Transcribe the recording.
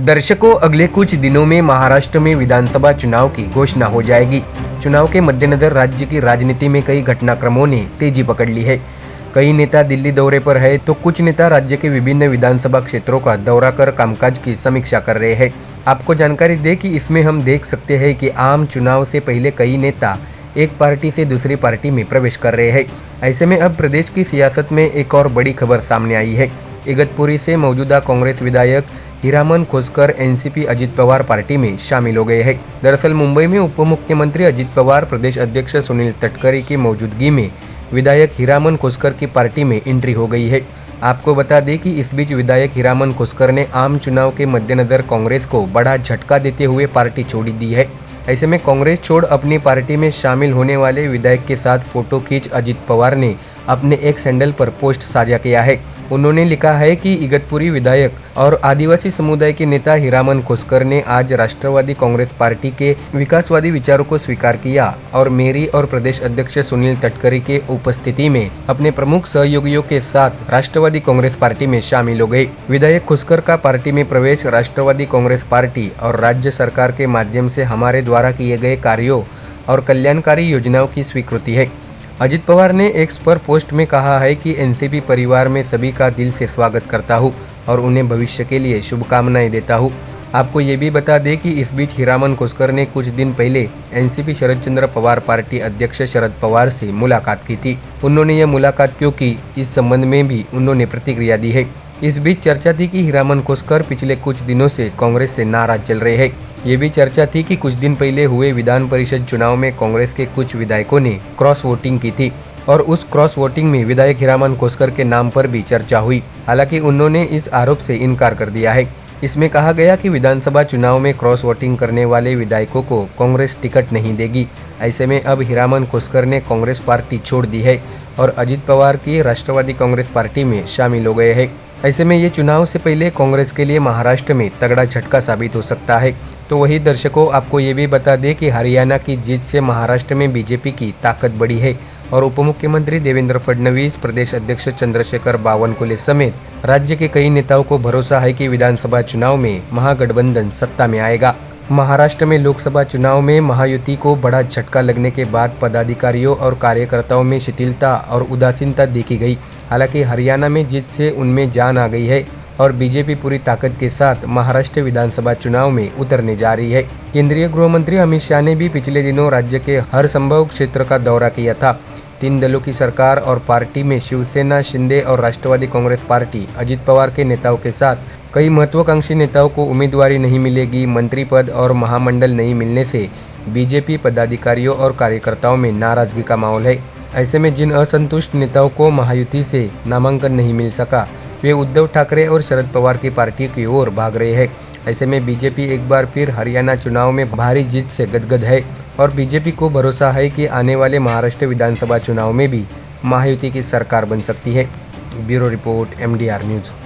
दर्शकों, अगले कुछ दिनों में महाराष्ट्र में विधानसभा चुनाव की घोषणा हो जाएगी। चुनाव के मद्देनजर राज्य की राजनीति में कई घटनाक्रमों ने तेजी पकड़ ली है। कई नेता दिल्ली दौरे पर है तो कुछ नेता राज्य के विभिन्न विधानसभा क्षेत्रों का दौरा कर कामकाज की समीक्षा कर रहे हैं। आपको जानकारी दें कि इसमें हम देख सकते हैं कि आम चुनाव से पहले कई नेता एक पार्टी से दूसरी पार्टी में प्रवेश कर रहे हैं। ऐसे में अब प्रदेश की सियासत में एक और बड़ी खबर सामने आई है। इगतपुरी से मौजूदा कांग्रेस विधायक हीरामन खोसकर एनसीपी अजित पवार पार्टी में शामिल हो गए हैं। दरअसल मुंबई में उप मुख्यमंत्री अजित पवार, प्रदेश अध्यक्ष सुनील तटकरे की मौजूदगी में विधायक हीरामन खोसकर की पार्टी में एंट्री हो गई है। आपको बता दें कि इस बीच विधायक हीरामन खोसकर ने आम चुनाव के मद्देनजर कांग्रेस को बड़ा झटका देते हुए पार्टी छोड़ दी है। ऐसे में कांग्रेस छोड़ अपनी पार्टी में शामिल होने वाले विधायक के साथ फोटो खींच अजित पवार ने अपने एक हैंडल पर पोस्ट साझा किया है। उन्होंने लिखा है कि इगतपुरी विधायक और आदिवासी समुदाय के नेता हीरामन खोसकर ने आज राष्ट्रवादी कांग्रेस पार्टी के विकासवादी विचारों को स्वीकार किया और मेरी और प्रदेश अध्यक्ष सुनील तटकरे के उपस्थिति में अपने प्रमुख सहयोगियों के साथ राष्ट्रवादी कांग्रेस पार्टी में शामिल हो गए। विधायक खोसकर का पार्टी में प्रवेश राष्ट्रवादी कांग्रेस पार्टी और राज्य सरकार के माध्यम से हमारे द्वारा किए गए कार्यों और कल्याणकारी योजनाओं की स्वीकृति है। अजित पवार ने एक्स पर पोस्ट में कहा है कि एनसीपी परिवार में सभी का दिल से स्वागत करता हूं और उन्हें भविष्य के लिए शुभकामनाएं देता हूं। आपको ये भी बता दें कि इस बीच हीरामन खोसकर ने कुछ दिन पहले एनसीपी शरद चंद्र पवार पार्टी अध्यक्ष शरद पवार से मुलाकात की थी। उन्होंने यह मुलाकात क्यों की, इस संबंध में भी उन्होंने प्रतिक्रिया दी है। इस बीच चर्चा थी कि हीरामन खोसकर पिछले कुछ दिनों से कांग्रेस से नाराज चल रहे हैं। ये भी चर्चा थी कि कुछ दिन पहले हुए विधान परिषद चुनाव में कांग्रेस के कुछ विधायकों ने क्रॉस वोटिंग की थी और उस क्रॉस वोटिंग में विधायक हीरामन खोसकर के नाम पर भी चर्चा हुई। हालांकि उन्होंने इस आरोप से इनकार कर दिया है। इसमें कहा गया कि विधानसभा चुनाव में क्रॉस वोटिंग करने वाले विधायकों को कांग्रेस टिकट नहीं देगी। ऐसे में अब हीरामन खोसकर ने कांग्रेस पार्टी छोड़ दी है और अजित पवार की राष्ट्रवादी कांग्रेस पार्टी में शामिल हो गए हैं। ऐसे में ये चुनाव से पहले कांग्रेस के लिए महाराष्ट्र में तगड़ा झटका साबित हो सकता है। तो वही दर्शकों, आपको ये भी बता दें कि हरियाणा की जीत से महाराष्ट्र में बीजेपी की ताकत बढ़ी है और उप मुख्यमंत्री देवेंद्र फडणवीस, प्रदेश अध्यक्ष चंद्रशेखर बावनकुले समेत राज्य के कई नेताओं को भरोसा है कि विधानसभा चुनाव में महागठबंधन सत्ता में आएगा। महाराष्ट्र में लोकसभा चुनाव में महायुति को बड़ा झटका लगने के बाद पदाधिकारियों और कार्यकर्ताओं में शिथिलता और उदासीनता देखी गई। हालांकि हरियाणा में जीत से उनमें जान आ गई है और बीजेपी पूरी ताकत के साथ महाराष्ट्र विधानसभा चुनाव में उतरने जा रही है। केंद्रीय गृह मंत्री अमित शाह ने भी पिछले दिनों राज्य के हर संभव क्षेत्र का दौरा किया था। तीन दलों की सरकार और पार्टी में शिवसेना, शिंदे और राष्ट्रवादी कांग्रेस पार्टी अजित पवार के नेताओं के साथ कई महत्वाकांक्षी नेताओं को उम्मीदवारी नहीं मिलेगी, मंत्री पद और महामंडल नहीं मिलने से बीजेपी पदाधिकारियों और कार्यकर्ताओं में नाराजगी का माहौल है। ऐसे में जिन असंतुष्ट नेताओं को महायुति से नामांकन नहीं मिल सका, वे उद्धव ठाकरे और शरद पवार की पार्टी की ओर भाग रहे हैं। ऐसे में बीजेपी एक बार फिर हरियाणा चुनाव में भारी जीत से गदगद है और बीजेपी को भरोसा है कि आने वाले महाराष्ट्र विधानसभा चुनाव में भी महायुति की सरकार बन सकती है। Bureau report, MDR news.